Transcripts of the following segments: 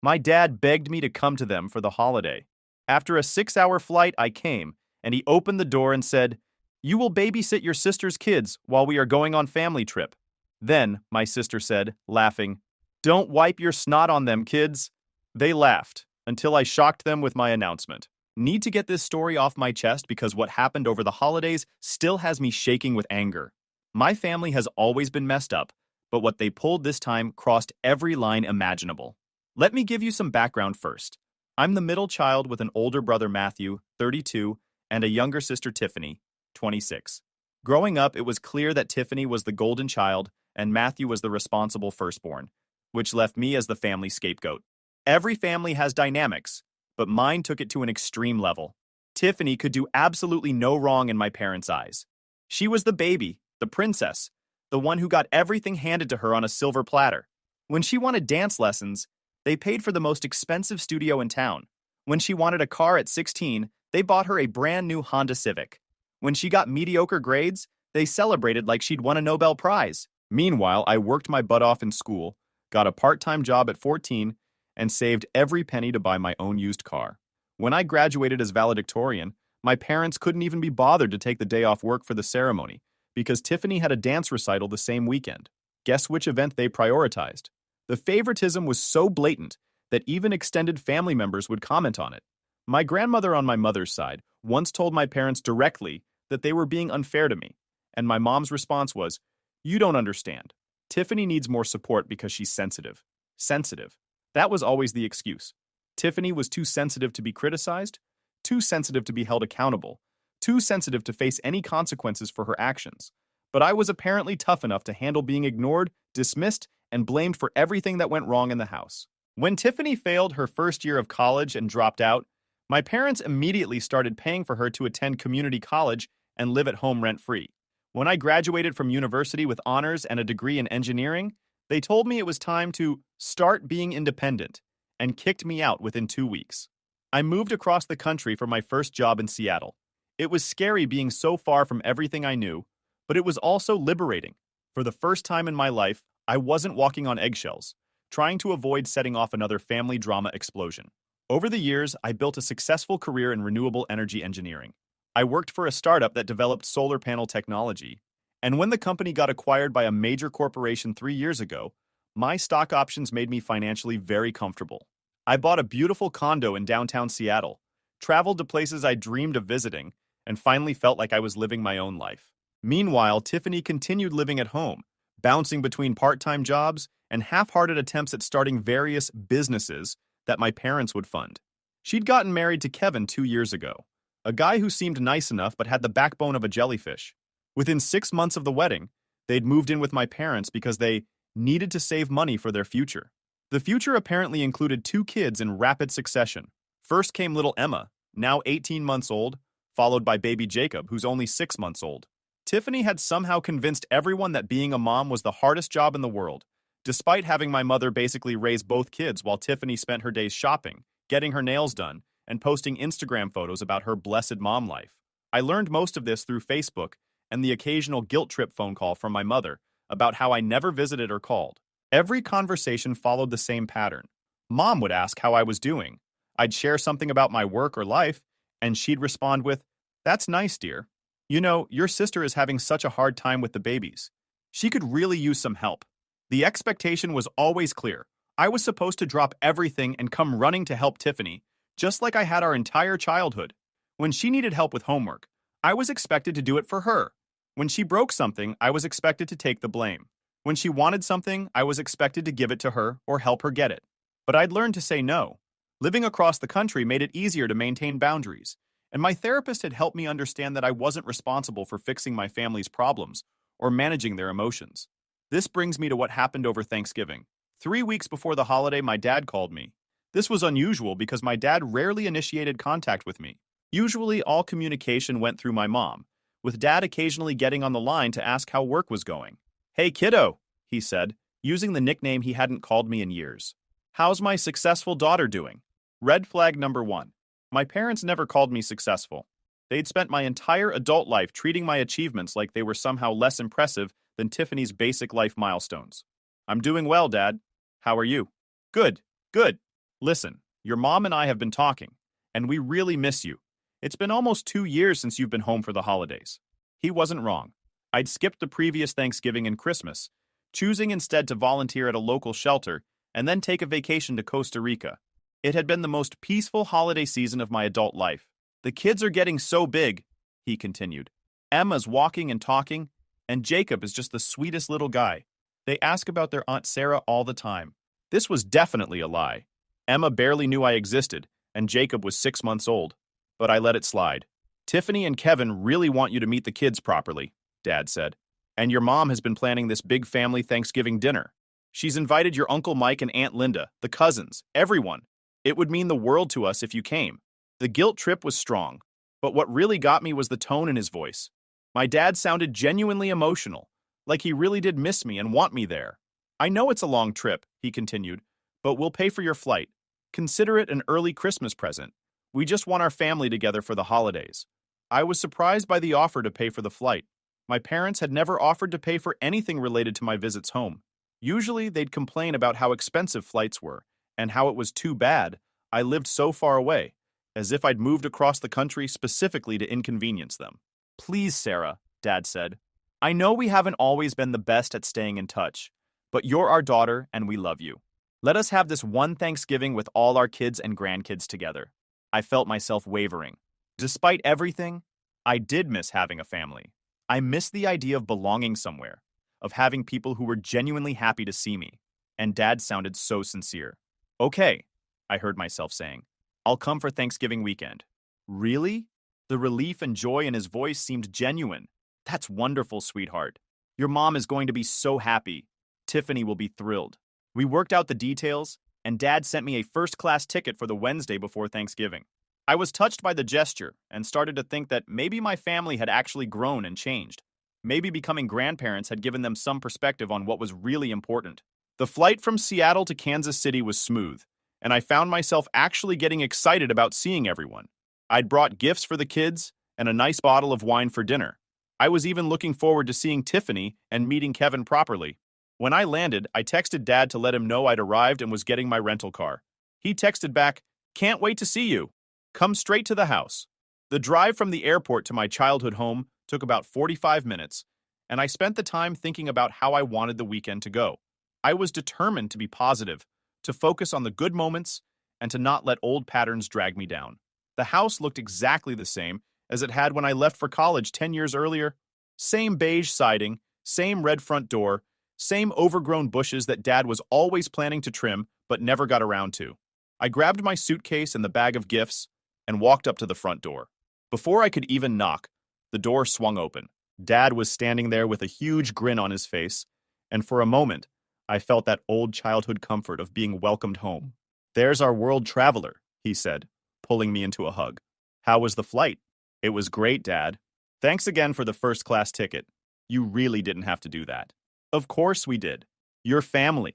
My dad begged me to come to them for the holiday. After a 6-hour flight, I came, and he opened the door and said, "You will babysit your sister's kids while we are going on family trip." Then, my sister said, laughing, "Don't wipe your snot on them, kids." They laughed, until I shocked them with my announcement. Need to get this story off my chest because what happened over the holidays still has me shaking with anger. My family has always been messed up, but what they pulled this time crossed every line imaginable. Let me give you some background first. I'm the middle child with an older brother, Matthew, 32, and a younger sister, Tiffany, 26. Growing up, it was clear that Tiffany was the golden child and Matthew was the responsible firstborn, which left me as the family scapegoat. Every family has dynamics, but mine took it to an extreme level. Tiffany could do absolutely no wrong in my parents' eyes. She was the baby, the princess, the one who got everything handed to her on a silver platter. When she wanted dance lessons, they paid for the most expensive studio in town. When she wanted a car at 16, they bought her a brand new Honda Civic. When she got mediocre grades, they celebrated like she'd won a Nobel Prize. Meanwhile, I worked my butt off in school, got a part-time job at 14, and saved every penny to buy my own used car. When I graduated as valedictorian, my parents couldn't even be bothered to take the day off work for the ceremony because Tiffany had a dance recital the same weekend. Guess which event they prioritized? The favoritism was so blatant that even extended family members would comment on it. My grandmother on my mother's side once told my parents directly that they were being unfair to me, and my mom's response was, "You don't understand. Tiffany needs more support because she's sensitive." Sensitive. That was always the excuse. Tiffany was too sensitive to be criticized, too sensitive to be held accountable, too sensitive to face any consequences for her actions. But I was apparently tough enough to handle being ignored, dismissed, and blamed for everything that went wrong in the house. When Tiffany failed her first year of college and dropped out, my parents immediately started paying for her to attend community college and live at home rent-free. When I graduated from university with honors and a degree in engineering, they told me it was time to start being independent and kicked me out within 2 weeks. I moved across the country for my first job in Seattle. It was scary being so far from everything I knew, but it was also liberating. For the first time in my life, I wasn't walking on eggshells, trying to avoid setting off another family drama explosion. Over the years, I built a successful career in renewable energy engineering. I worked for a startup that developed solar panel technology, and when the company got acquired by a major corporation 3 years ago, my stock options made me financially very comfortable. I bought a beautiful condo in downtown Seattle, traveled to places I dreamed of visiting, and finally felt like I was living my own life. Meanwhile, Tiffany continued living at home, bouncing between part-time jobs and half-hearted attempts at starting various businesses that my parents would fund. She'd gotten married to Kevin 2 years ago, a guy who seemed nice enough but had the backbone of a jellyfish. Within 6 months of the wedding, they'd moved in with my parents because they needed to save money for their future. The future apparently included 2 kids in rapid succession. First came little Emma, now 18 months old, followed by baby Jacob, who's only 6 months old. Tiffany had somehow convinced everyone that being a mom was the hardest job in the world, despite having my mother basically raise both kids while Tiffany spent her days shopping, getting her nails done, and posting Instagram photos about her blessed mom life. I learned most of this through Facebook and the occasional guilt trip phone call from my mother about how I never visited or called. Every conversation followed the same pattern. Mom would ask how I was doing. I'd share something about my work or life, and she'd respond with, "That's nice, dear. You know, your sister is having such a hard time with the babies. She could really use some help." The expectation was always clear. I was supposed to drop everything and come running to help Tiffany, just like I had our entire childhood. When she needed help with homework, I was expected to do it for her. When she broke something, I was expected to take the blame. When she wanted something, I was expected to give it to her or help her get it. But I'd learned to say no. Living across the country made it easier to maintain boundaries, and my therapist had helped me understand that I wasn't responsible for fixing my family's problems or managing their emotions. This brings me to what happened over Thanksgiving. 3 weeks before the holiday, my dad called me. This was unusual because my dad rarely initiated contact with me. Usually, all communication went through my mom, with Dad occasionally getting on the line to ask how work was going. "Hey, kiddo," he said, using the nickname he hadn't called me in years. "How's my successful daughter doing?" Red flag number 1. My parents never called me successful. They'd spent my entire adult life treating my achievements like they were somehow less impressive than Tiffany's basic life milestones. "I'm doing well, Dad. How are you?" "Good, good." Listen, your mom and I have been talking, and we really miss you. It's been almost 2 years since you've been home for the holidays. He wasn't wrong. I'd skipped the previous Thanksgiving and Christmas, choosing instead to volunteer at a local shelter and then take a vacation to Costa Rica. It had been the most peaceful holiday season of my adult life. The kids are getting so big, he continued. Emma's walking and talking, and Jacob is just the sweetest little guy. They ask about their Aunt Sarah all the time. This was definitely a lie. Emma barely knew I existed, and Jacob was 6 months old. But I let it slide. Tiffany and Kevin really want you to meet the kids properly, Dad said. And your mom has been planning this big family Thanksgiving dinner. She's invited your Uncle Mike and Aunt Linda, the cousins, everyone. It would mean the world to us if you came. The guilt trip was strong, but what really got me was the tone in his voice. My dad sounded genuinely emotional, like he really did miss me and want me there. I know it's a long trip, he continued, but we'll pay for your flight. Consider it an early Christmas present. We just want our family together for the holidays. I was surprised by the offer to pay for the flight. My parents had never offered to pay for anything related to my visits home. Usually, they'd complain about how expensive flights were, and how it was too bad I lived so far away, as if I'd moved across the country specifically to inconvenience them. Please, Sarah, Dad said. I know we haven't always been the best at staying in touch, but you're our daughter and we love you. Let us have this one Thanksgiving with all our kids and grandkids together. I felt myself wavering. Despite everything, I did miss having a family. I missed the idea of belonging somewhere, of having people who were genuinely happy to see me. And Dad sounded so sincere. Okay, I heard myself saying. I'll come for Thanksgiving weekend. Really? The relief and joy in his voice seemed genuine. That's wonderful, sweetheart. Your mom is going to be so happy. Tiffany will be thrilled. We worked out the details, and Dad sent me a first-class ticket for the Wednesday before Thanksgiving. I was touched by the gesture and started to think that maybe my family had actually grown and changed. Maybe becoming grandparents had given them some perspective on what was really important. The flight from Seattle to Kansas City was smooth, and I found myself actually getting excited about seeing everyone. I'd brought gifts for the kids and a nice bottle of wine for dinner. I was even looking forward to seeing Tiffany and meeting Kevin properly. When I landed, I texted Dad to let him know I'd arrived and was getting my rental car. He texted back, "Can't wait to see you. Come straight to the house." The drive from the airport to my childhood home took about 45 minutes, and I spent the time thinking about how I wanted the weekend to go. I was determined to be positive, to focus on the good moments, and to not let old patterns drag me down. The house looked exactly the same as it had when I left for college 10 years earlier. Same beige siding, same red front door, same overgrown bushes that Dad was always planning to trim but never got around to. I grabbed my suitcase and the bag of gifts and walked up to the front door. Before I could even knock, the door swung open. Dad was standing there with a huge grin on his face, and for a moment, I felt that old childhood comfort of being welcomed home. "There's our world traveler," he said, pulling me into a hug. "How was the flight?" "It was great, Dad. Thanks again for the first-class ticket. You really didn't have to do that." "Of course we did. Your family."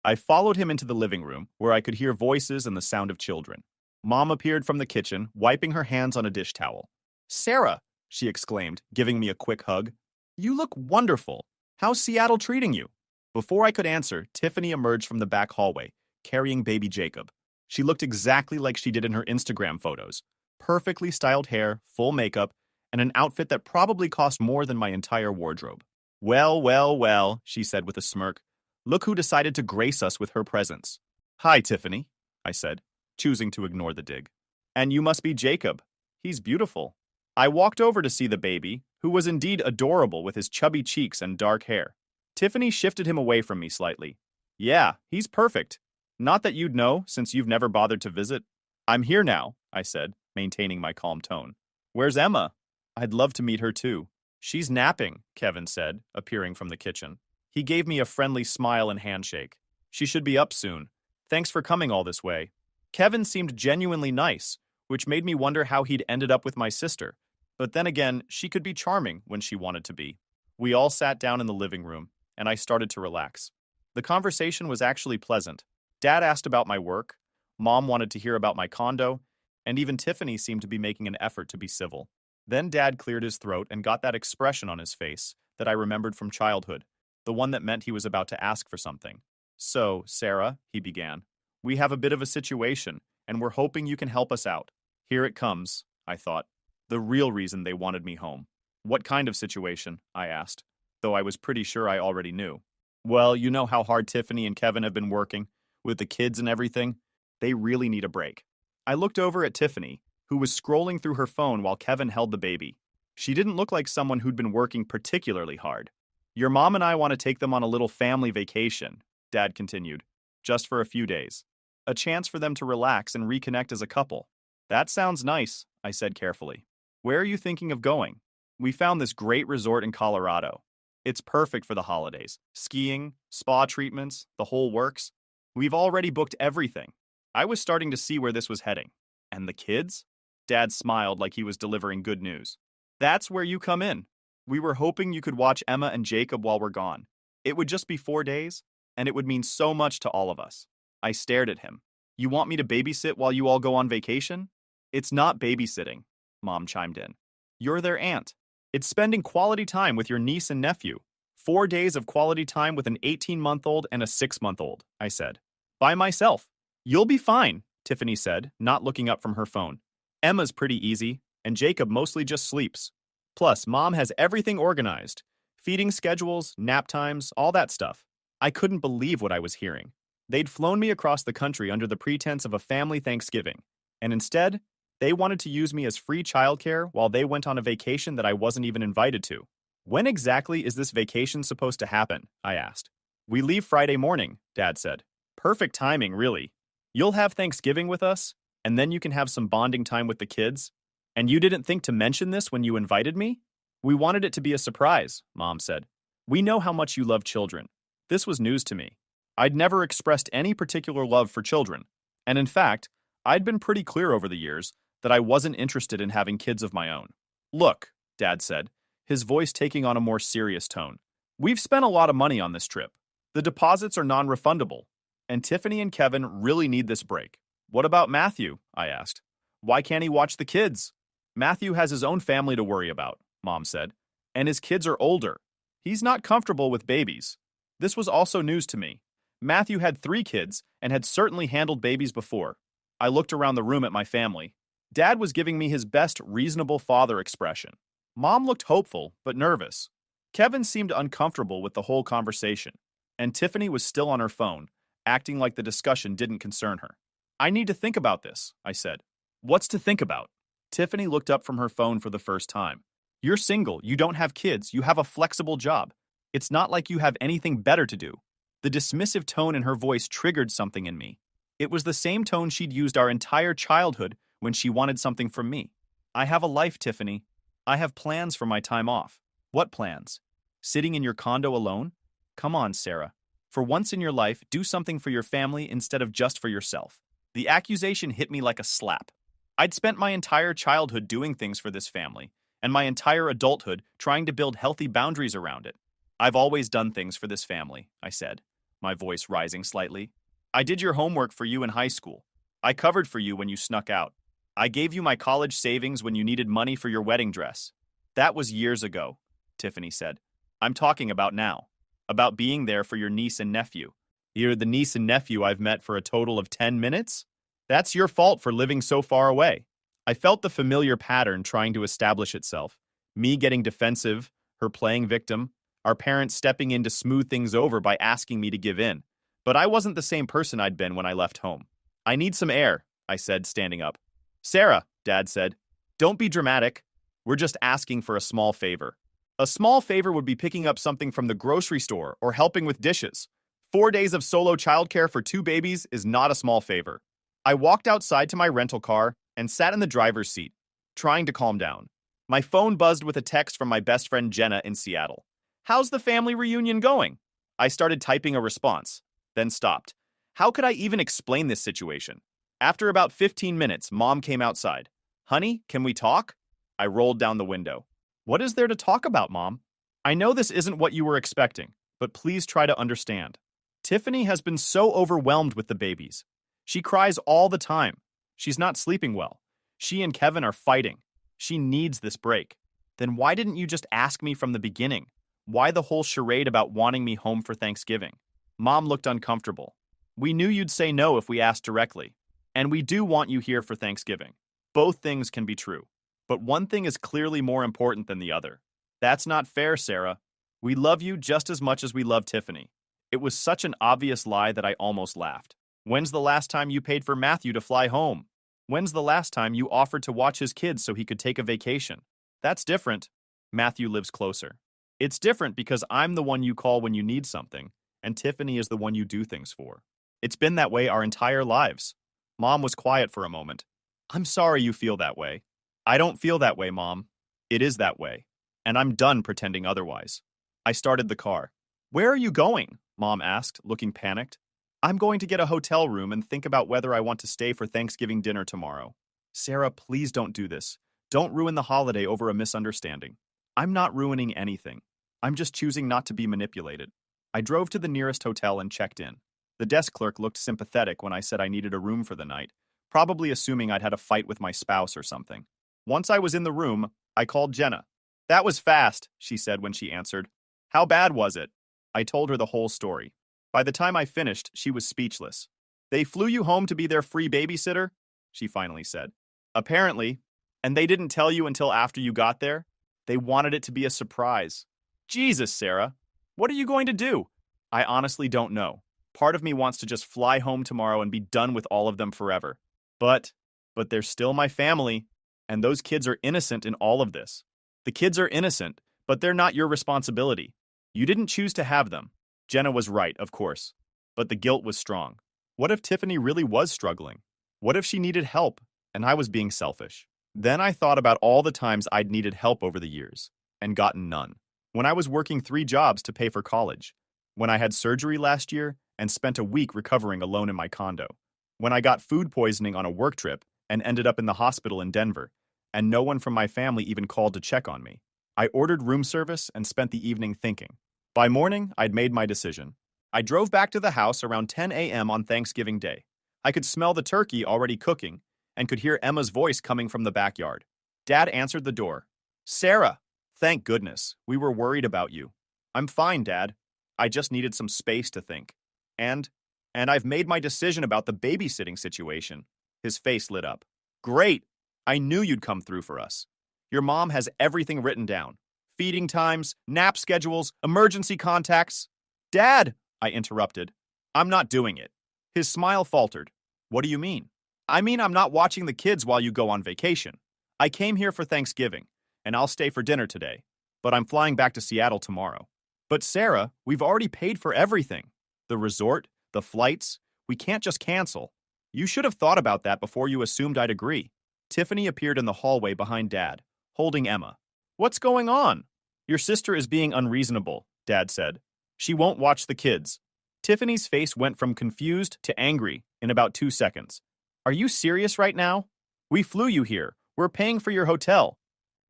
I followed him into the living room, where I could hear voices and the sound of children. Mom appeared from the kitchen, wiping her hands on a dish towel. "Sarah," she exclaimed, giving me a quick hug. "You look wonderful. How's Seattle treating you?" Before I could answer, Tiffany emerged from the back hallway, carrying baby Jacob. She looked exactly like she did in her Instagram photos. Perfectly styled hair, full makeup, and an outfit that probably cost more than my entire wardrobe. "Well, well, well," she said with a smirk. "Look who decided to grace us with her presence." "Hi, Tiffany," I said, choosing to ignore the dig. "And you must be Jacob. He's beautiful." I walked over to see the baby, who was indeed adorable with his chubby cheeks and dark hair. Tiffany shifted him away from me slightly. "Yeah, he's perfect. Not that you'd know, since you've never bothered to visit." "I'm here now," I said, maintaining my calm tone. "Where's Emma? I'd love to meet her too." "She's napping," Kevin said, appearing from the kitchen. He gave me a friendly smile and handshake. "She should be up soon. Thanks for coming all this way." Kevin seemed genuinely nice, which made me wonder how he'd ended up with my sister. But then again, she could be charming when she wanted to be. We all sat down in the living room, and I started to relax. The conversation was actually pleasant. Dad asked about my work, Mom wanted to hear about my condo, and even Tiffany seemed to be making an effort to be civil. Then Dad cleared his throat and got that expression on his face that I remembered from childhood, the one that meant he was about to ask for something. "So, Sarah," he began, We have a bit of a situation, and we're hoping you can help us out. Here it comes, I thought. The real reason they wanted me home. What kind of situation? I asked, though I was pretty sure I already knew. Well, you know how hard Tiffany and Kevin have been working, with the kids and everything. They really need a break. I looked over at Tiffany, who was scrolling through her phone while Kevin held the baby. She didn't look like someone who'd been working particularly hard. Your mom and I want to take them on a little family vacation, Dad continued, just for a few days. A chance for them to relax and reconnect as a couple. That sounds nice, I said carefully. Where are you thinking of going? We found this great resort in Colorado. It's perfect for the holidays. Skiing, spa treatments, the whole works. We've already booked everything. I was starting to see where this was heading. And the kids? Dad smiled like he was delivering good news. That's where you come in. We were hoping you could watch Emma and Jacob while we're gone. It would just be 4 days, and it would mean so much to all of us. I stared at him. You want me to babysit while you all go on vacation? It's not babysitting, Mom chimed in. You're their aunt. It's spending quality time with your niece and nephew. 4 days of quality time with an 18-month-old and a 6-month-old, I said. By myself. You'll be fine, Tiffany said, not looking up from her phone. Emma's pretty easy, and Jacob mostly just sleeps. Plus, Mom has everything organized. Feeding schedules, nap times, all that stuff. I couldn't believe what I was hearing. They'd flown me across the country under the pretense of a family Thanksgiving, and instead, they wanted to use me as free childcare while they went on a vacation that I wasn't even invited to. When exactly is this vacation supposed to happen? I asked. We leave Friday morning, Dad said. Perfect timing, really. You'll have Thanksgiving with us, and then you can have some bonding time with the kids. And you didn't think to mention this when you invited me? We wanted it to be a surprise, Mom said. We know how much you love children. This was news to me. I'd never expressed any particular love for children, and in fact, I'd been pretty clear over the years that I wasn't interested in having kids of my own. Look, Dad said, his voice taking on a more serious tone. We've spent a lot of money on this trip. The deposits are non-refundable, and Tiffany and Kevin really need this break. What about Matthew? I asked. Why can't he watch the kids? Matthew has his own family to worry about, Mom said, and his kids are older. He's not comfortable with babies. This was also news to me. Matthew had 3 kids and had certainly handled babies before. I looked around the room at my family. Dad was giving me his best reasonable father expression. Mom looked hopeful, but nervous. Kevin seemed uncomfortable with the whole conversation, and Tiffany was still on her phone, acting like the discussion didn't concern her. I need to think about this, I said. What's to think about? Tiffany looked up from her phone for the first time. You're single, you don't have kids, you have a flexible job. It's not like you have anything better to do. The dismissive tone in her voice triggered something in me. It was the same tone she'd used our entire childhood when she wanted something from me. I have a life, Tiffany. I have plans for my time off. What plans? Sitting in your condo alone? Come on, Sarah. For once in your life, do something for your family instead of just for yourself. The accusation hit me like a slap. I'd spent my entire childhood doing things for this family, and my entire adulthood trying to build healthy boundaries around it. I've always done things for this family, I said, my voice rising slightly. I did your homework for you in high school. I covered for you when you snuck out. I gave you my college savings when you needed money for your wedding dress. That was years ago, Tiffany said. I'm talking about now. About being there for your niece and nephew. You're the niece and nephew I've met for a total of 10 minutes? That's your fault for living so far away. I felt the familiar pattern trying to establish itself. Me getting defensive, her playing victim, our parents stepping in to smooth things over by asking me to give in. But I wasn't the same person I'd been when I left home. I need some air, I said, standing up. Sarah, Dad said, don't be dramatic. We're just asking for a small favor. A small favor would be picking up something from the grocery store or helping with dishes. 4 days of solo childcare for 2 babies is not a small favor. I walked outside to my rental car and sat in the driver's seat, trying to calm down. My phone buzzed with a text from my best friend Jenna in Seattle. How's the family reunion going? I started typing a response, then stopped. How could I even explain this situation? After about 15 minutes, Mom came outside. Honey, can we talk? I rolled down the window. What is there to talk about, Mom? I know this isn't what you were expecting, but please try to understand. Tiffany has been so overwhelmed with the babies. She cries all the time. She's not sleeping well. She and Kevin are fighting. She needs this break. Then why didn't you just ask me from the beginning? Why the whole charade about wanting me home for Thanksgiving? Mom looked uncomfortable. We knew you'd say no if we asked directly. And we do want you here for Thanksgiving. Both things can be true. But one thing is clearly more important than the other. That's not fair, Sarah. We love you just as much as we love Tiffany. It was such an obvious lie that I almost laughed. When's the last time you paid for Matthew to fly home? When's the last time you offered to watch his kids so he could take a vacation? That's different. Matthew lives closer. It's different because I'm the one you call when you need something, and Tiffany is the one you do things for. It's been that way our entire lives. Mom was quiet for a moment. I'm sorry you feel that way. I don't feel that way, Mom. It is that way. And I'm done pretending otherwise. I started the car. Where are you going? Mom asked, looking panicked. I'm going to get a hotel room and think about whether I want to stay for Thanksgiving dinner tomorrow. Sarah, please don't do this. Don't ruin the holiday over a misunderstanding. I'm not ruining anything. I'm just choosing not to be manipulated. I drove to the nearest hotel and checked in. The desk clerk looked sympathetic when I said I needed a room for the night, probably assuming I'd had a fight with my spouse or something. Once I was in the room, I called Jenna. That was fast, she said when she answered. How bad was it? I told her the whole story. By the time I finished, she was speechless. They flew you home to be their free babysitter? She finally said. Apparently. And they didn't tell you until after you got there? They wanted it to be a surprise. Jesus, Sarah. What are you going to do? I honestly don't know. Part of me wants to just fly home tomorrow and be done with all of them forever. But they're still my family, and those kids are innocent in all of this. The kids are innocent, but they're not your responsibility. You didn't choose to have them. Jenna was right, of course. But the guilt was strong. What if Tiffany really was struggling? What if she needed help, and I was being selfish? Then I thought about all the times I'd needed help over the years, and gotten none. When I was working 3 jobs to pay for college. When I had surgery last year and spent a week recovering alone in my condo. When I got food poisoning on a work trip and ended up in the hospital in Denver, and no one from my family even called to check on me. I ordered room service and spent the evening thinking. By morning, I'd made my decision. I drove back to the house around 10 a.m. on Thanksgiving Day. I could smell the turkey already cooking and could hear Emma's voice coming from the backyard. Dad answered the door. Sarah, thank goodness. We were worried about you. I'm fine, Dad. I just needed some space to think. And I've made my decision about the babysitting situation. His face lit up. Great. I knew you'd come through for us. Your mom has everything written down. Feeding times, nap schedules, emergency contacts. Dad, I interrupted. I'm not doing it. His smile faltered. What do you mean? I mean I'm not watching the kids while you go on vacation. I came here for Thanksgiving, and I'll stay for dinner today. But I'm flying back to Seattle tomorrow. But Sarah, we've already paid for everything. The resort, the flights, we can't just cancel. You should have thought about that before you assumed I'd agree. Tiffany appeared in the hallway behind Dad, holding Emma. What's going on? Your sister is being unreasonable, Dad said. She won't watch the kids. Tiffany's face went from confused to angry in about 2 seconds. Are you serious right now? We flew you here. We're paying for your hotel.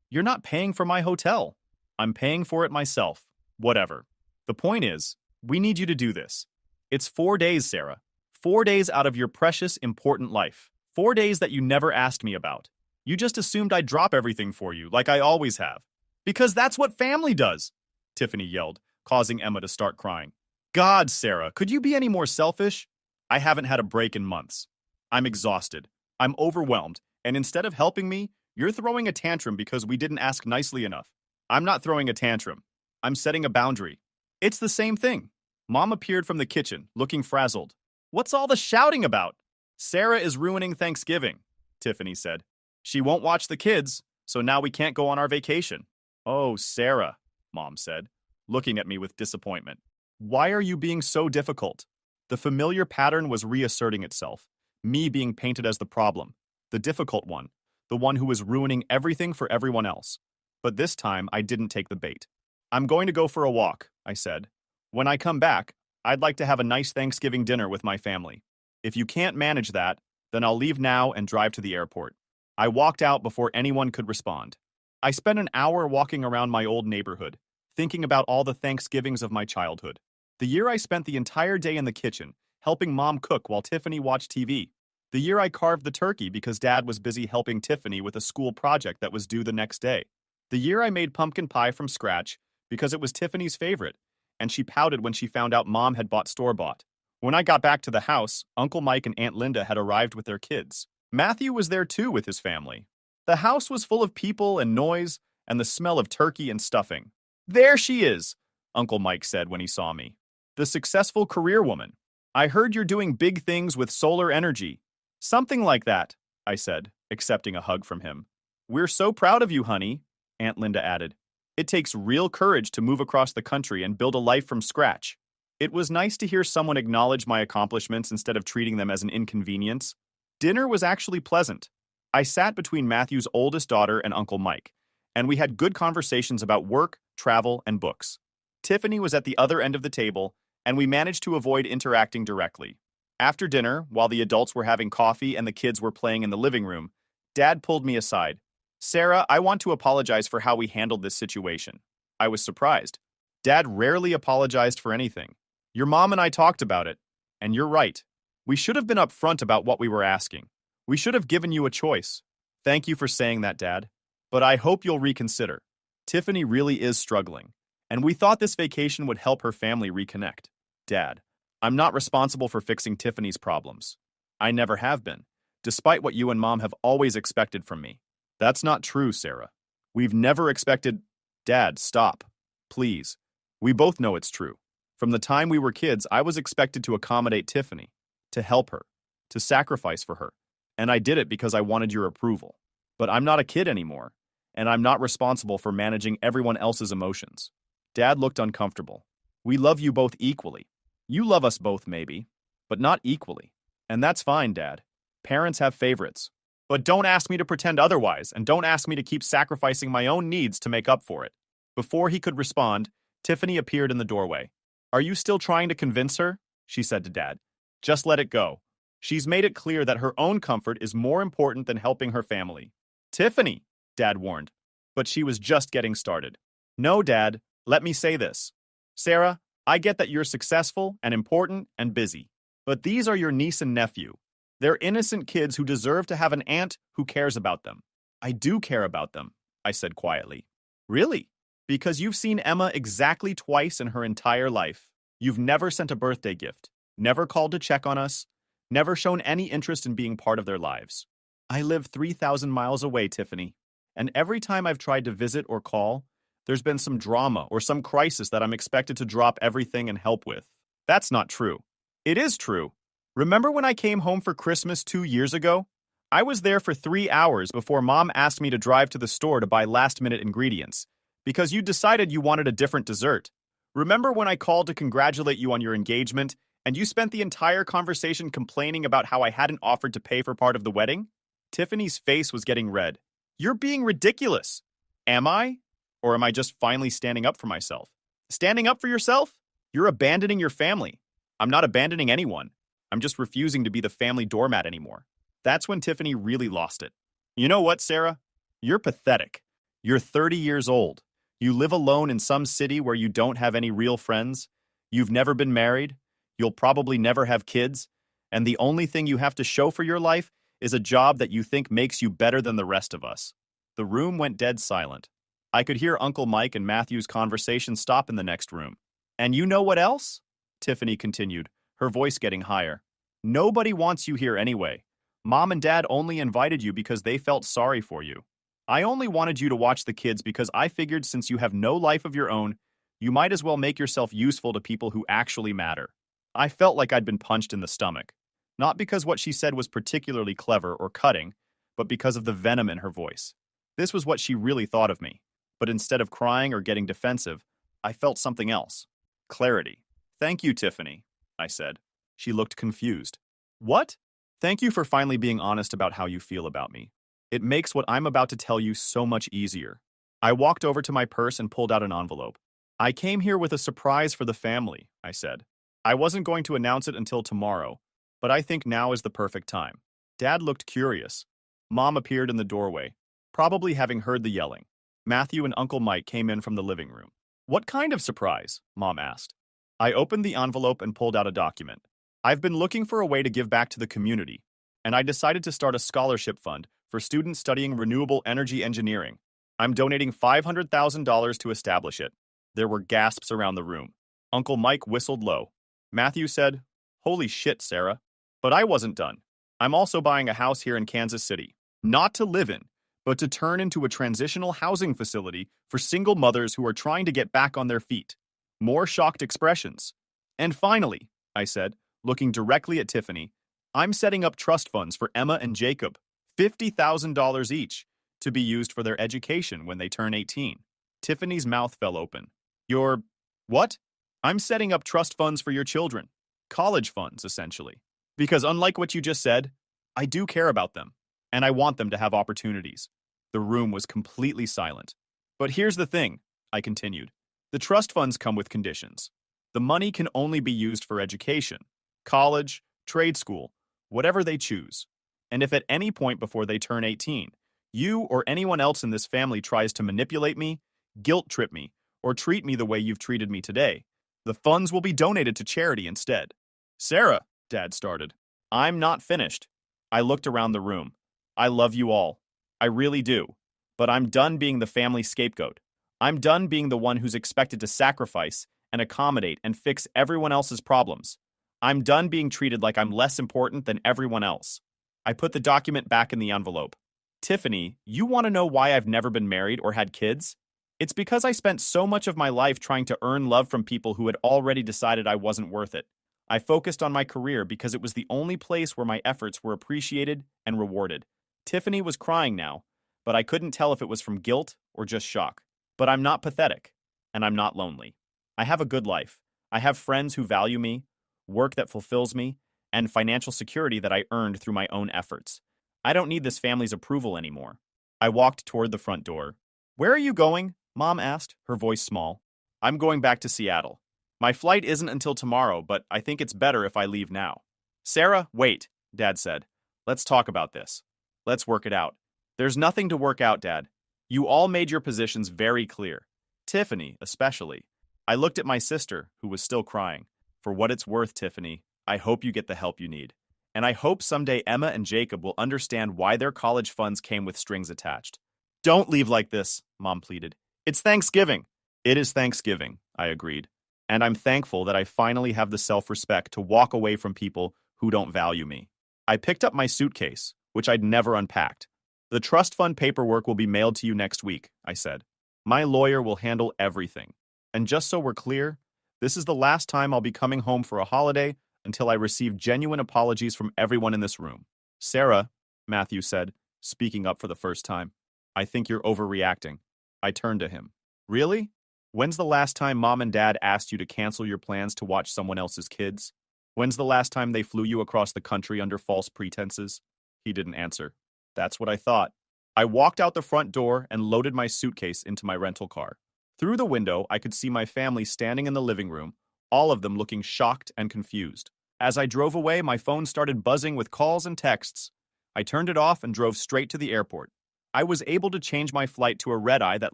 You're not paying for my hotel. I'm paying for it myself. Whatever. The point is, we need you to do this. It's 4 days, Sarah. 4 days out of your precious, important life. 4 days that you never asked me about. You just assumed I'd drop everything for you, like I always have. Because that's what family does, Tiffany yelled, causing Emma to start crying. God, Sarah, could you be any more selfish? I haven't had a break in months. I'm exhausted. I'm overwhelmed. And instead of helping me, you're throwing a tantrum because we didn't ask nicely enough. I'm not throwing a tantrum. I'm setting a boundary. It's the same thing. Mom appeared from the kitchen, looking frazzled. What's all the shouting about? Sarah is ruining Thanksgiving, Tiffany said. She won't watch the kids, so now we can't go on our vacation. Oh, Sarah, Mom said, looking at me with disappointment. Why are you being so difficult? The familiar pattern was reasserting itself, me being painted as the problem, the difficult one, the one who was ruining everything for everyone else. But this time, I didn't take the bait. I'm going to go for a walk, I said. When I come back, I'd like to have a nice Thanksgiving dinner with my family. If you can't manage that, then I'll leave now and drive to the airport. I walked out before anyone could respond. I spent an hour walking around my old neighborhood, thinking about all the Thanksgivings of my childhood. The year I spent the entire day in the kitchen, helping Mom cook while Tiffany watched TV. The year I carved the turkey because Dad was busy helping Tiffany with a school project that was due the next day. The year I made pumpkin pie from scratch because it was Tiffany's favorite, and she pouted when she found out Mom had bought store-bought. When I got back to the house, Uncle Mike and Aunt Linda had arrived with their kids. Matthew was there too with his family. The house was full of people and noise and the smell of turkey and stuffing. "There she is," Uncle Mike said when he saw me. "The successful career woman. I heard you're doing big things with solar energy." "Something like that," I said, accepting a hug from him. "We're so proud of you, honey," Aunt Linda added. "It takes real courage to move across the country and build a life from scratch." It was nice to hear someone acknowledge my accomplishments instead of treating them as an inconvenience. Dinner was actually pleasant. I sat between Matthew's oldest daughter and Uncle Mike, and we had good conversations about work, travel, and books. Tiffany was at the other end of the table, and we managed to avoid interacting directly. After dinner, while the adults were having coffee and the kids were playing in the living room, Dad pulled me aside. "Sarah, I want to apologize for how we handled this situation." I was surprised. Dad rarely apologized for anything. "Your mom and I talked about it, and you're right. We should have been upfront about what we were asking. We should have given you a choice." "Thank you for saying that, Dad. But I hope you'll reconsider. Tiffany really is struggling, and we thought this vacation would help her family reconnect." "Dad, I'm not responsible for fixing Tiffany's problems. I never have been, despite what you and Mom have always expected from me." "That's not true, Sarah. We've never expected—" "Dad, stop. Please. We both know it's true. From the time we were kids, I was expected to accommodate Tiffany, to help her, to sacrifice for her, and I did it because I wanted your approval. But I'm not a kid anymore, and I'm not responsible for managing everyone else's emotions." Dad looked uncomfortable. "We love you both equally. You love us both, maybe, but not equally. And that's fine, Dad. Parents have favorites. But don't ask me to pretend otherwise, and don't ask me to keep sacrificing my own needs to make up for it." Before he could respond, Tiffany appeared in the doorway. "Are you still trying to convince her?" she said to Dad. "Just let it go. She's made it clear that her own comfort is more important than helping her family." "Tiffany," Dad warned. But she was just getting started. "No, Dad, let me say this. Sarah, I get that you're successful and important and busy. But these are your niece and nephew. They're innocent kids who deserve to have an aunt who cares about them." "I do care about them," I said quietly. "Really? Because you've seen Emma exactly twice in her entire life. You've never sent a birthday gift, never called to check on us, never shown any interest in being part of their lives. I live 3,000 miles away, Tiffany, and every time I've tried to visit or call, there's been some drama or some crisis that I'm expected to drop everything and help with." "That's not true." "It is true. Remember when I came home for Christmas 2 years ago? I was there for 3 hours before Mom asked me to drive to the store to buy last-minute ingredients, because you decided you wanted a different dessert. Remember when I called to congratulate you on your engagement, and you spent the entire conversation complaining about how I hadn't offered to pay for part of the wedding?" Tiffany's face was getting red. "You're being ridiculous." "Am I? Or am I just finally standing up for myself?" "Standing up for yourself? You're abandoning your family." "I'm not abandoning anyone. I'm just refusing to be the family doormat anymore." That's when Tiffany really lost it. "You know what, Sarah? You're pathetic. You're 30 years old. You live alone in some city where you don't have any real friends. You've never been married. You'll probably never have kids. And the only thing you have to show for your life is a job that you think makes you better than the rest of us." The room went dead silent. I could hear Uncle Mike and Matthew's conversation stop in the next room. "And you know what else?" Tiffany continued, her voice getting higher. "Nobody wants you here anyway. Mom and Dad only invited you because they felt sorry for you. I only wanted you to watch the kids because I figured since you have no life of your own, you might as well make yourself useful to people who actually matter." I felt like I'd been punched in the stomach. Not because what she said was particularly clever or cutting, but because of the venom in her voice. This was what she really thought of me. But instead of crying or getting defensive, I felt something else. Clarity. "Thank you, Tiffany," I said. She looked confused. "What?" "Thank you for finally being honest about how you feel about me. It makes what I'm about to tell you so much easier." I walked over to my purse and pulled out an envelope. "I came here with a surprise for the family," I said. "I wasn't going to announce it until tomorrow, but I think now is the perfect time." Dad looked curious. Mom appeared in the doorway, probably having heard the yelling. Matthew and Uncle Mike came in from the living room. "What kind of surprise?" Mom asked. I opened the envelope and pulled out a document. "I've been looking for a way to give back to the community, and I decided to start a scholarship fund for students studying renewable energy engineering. I'm donating $500,000 to establish it." There were gasps around the room. Uncle Mike whistled low. Matthew said, Holy shit, Sarah. But I wasn't done. I'm also buying a house here in Kansas City. Not to live in, but to turn into a transitional housing facility for single mothers who are trying to get back on their feet. More shocked expressions. And finally, I said, looking directly at Tiffany, I'm setting up trust funds for Emma and Jacob, $50,000 each, to be used for their education when they turn 18. Tiffany's mouth fell open. You're... what? I'm setting up trust funds for your children. College funds, essentially. Because unlike what you just said, I do care about them, and I want them to have opportunities. The room was completely silent. But here's the thing, I continued. The trust funds come with conditions. The money can only be used for education, college, trade school, whatever they choose. And if at any point before they turn 18, you or anyone else in this family tries to manipulate me, guilt trip me, or treat me the way you've treated me today, the funds will be donated to charity instead. Sarah, Dad started. I'm not finished. I looked around the room. I love you all. I really do. But I'm done being the family scapegoat. I'm done being the one who's expected to sacrifice and accommodate and fix everyone else's problems. I'm done being treated like I'm less important than everyone else. I put the document back in the envelope. Tiffany, you want to know why I've never been married or had kids? It's because I spent so much of my life trying to earn love from people who had already decided I wasn't worth it. I focused on my career because it was the only place where my efforts were appreciated and rewarded. Tiffany was crying now, but I couldn't tell if it was from guilt or just shock. But I'm not pathetic, and I'm not lonely. I have a good life. I have friends who value me, work that fulfills me, and financial security that I earned through my own efforts. I don't need this family's approval anymore. I walked toward the front door. Where are you going? Mom asked, her voice small. I'm going back to Seattle. My flight isn't until tomorrow, but I think it's better if I leave now. Sarah, wait, Dad said. Let's talk about this. Let's work it out. There's nothing to work out, Dad. You all made your positions very clear. Tiffany, especially. I looked at my sister, who was still crying. For what it's worth, Tiffany, I hope you get the help you need. And I hope someday Emma and Jacob will understand why their college funds came with strings attached. Don't leave like this, Mom pleaded. It's Thanksgiving. It is Thanksgiving, I agreed. And I'm thankful that I finally have the self-respect to walk away from people who don't value me. I picked up my suitcase, which I'd never unpacked. The trust fund paperwork will be mailed to you next week, I said. My lawyer will handle everything. And just so we're clear, this is the last time I'll be coming home for a holiday until I receive genuine apologies from everyone in this room. Sarah, Matthew said, speaking up for the first time, I think you're overreacting. I turned to him. Really? When's the last time Mom and Dad asked you to cancel your plans to watch someone else's kids? When's the last time they flew you across the country under false pretenses? He didn't answer. That's what I thought. I walked out the front door and loaded my suitcase into my rental car. Through the window, I could see my family standing in the living room, all of them looking shocked and confused. As I drove away, my phone started buzzing with calls and texts. I turned it off and drove straight to the airport. I was able to change my flight to a red-eye that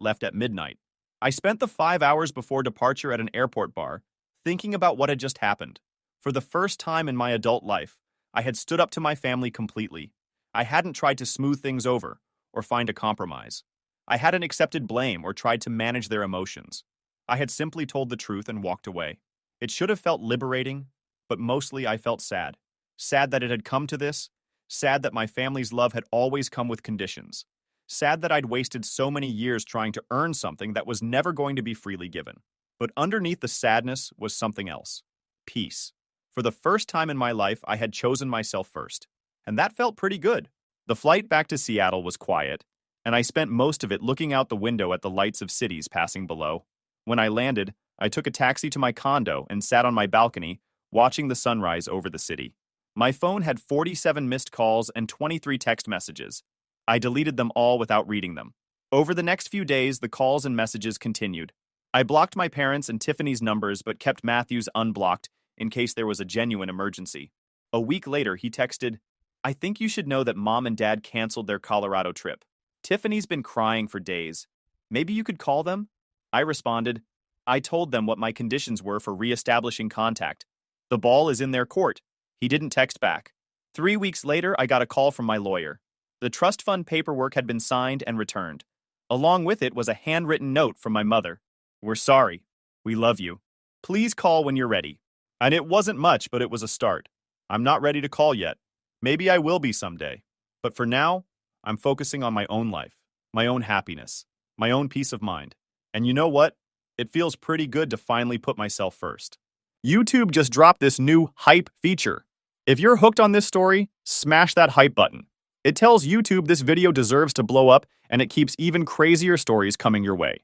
left at midnight. I spent the 5 hours before departure at an airport bar, thinking about what had just happened. For the first time in my adult life, I had stood up to my family completely. I hadn't tried to smooth things over or find a compromise. I hadn't accepted blame or tried to manage their emotions. I had simply told the truth and walked away. It should have felt liberating, but mostly I felt sad. Sad that it had come to this. Sad that my family's love had always come with conditions. Sad that I'd wasted so many years trying to earn something that was never going to be freely given. But underneath the sadness was something else. Peace. For the first time in my life, I had chosen myself first. And that felt pretty good. The flight back to Seattle was quiet, and I spent most of it looking out the window at the lights of cities passing below. When I landed, I took a taxi to my condo and sat on my balcony, watching the sunrise over the city. My phone had 47 missed calls and 23 text messages. I deleted them all without reading them. Over the next few days, the calls and messages continued. I blocked my parents' and Tiffany's numbers but kept Matthew's unblocked in case there was a genuine emergency. A week later, he texted, I think you should know that Mom and Dad canceled their Colorado trip. Tiffany's been crying for days. Maybe you could call them? I responded, I told them what my conditions were for reestablishing contact. The ball is in their court. He didn't text back. 3 weeks later, I got a call from my lawyer. The trust fund paperwork had been signed and returned. Along with it was a handwritten note from my mother. We're sorry. We love you. Please call when you're ready. And it wasn't much, but it was a start. I'm not ready to call yet. Maybe I will be someday. But for now, I'm focusing on my own life, my own happiness, my own peace of mind. And you know what? It feels pretty good to finally put myself first. YouTube just dropped this new hype feature. If you're hooked on this story, smash that hype button. It tells YouTube this video deserves to blow up, and it keeps even crazier stories coming your way.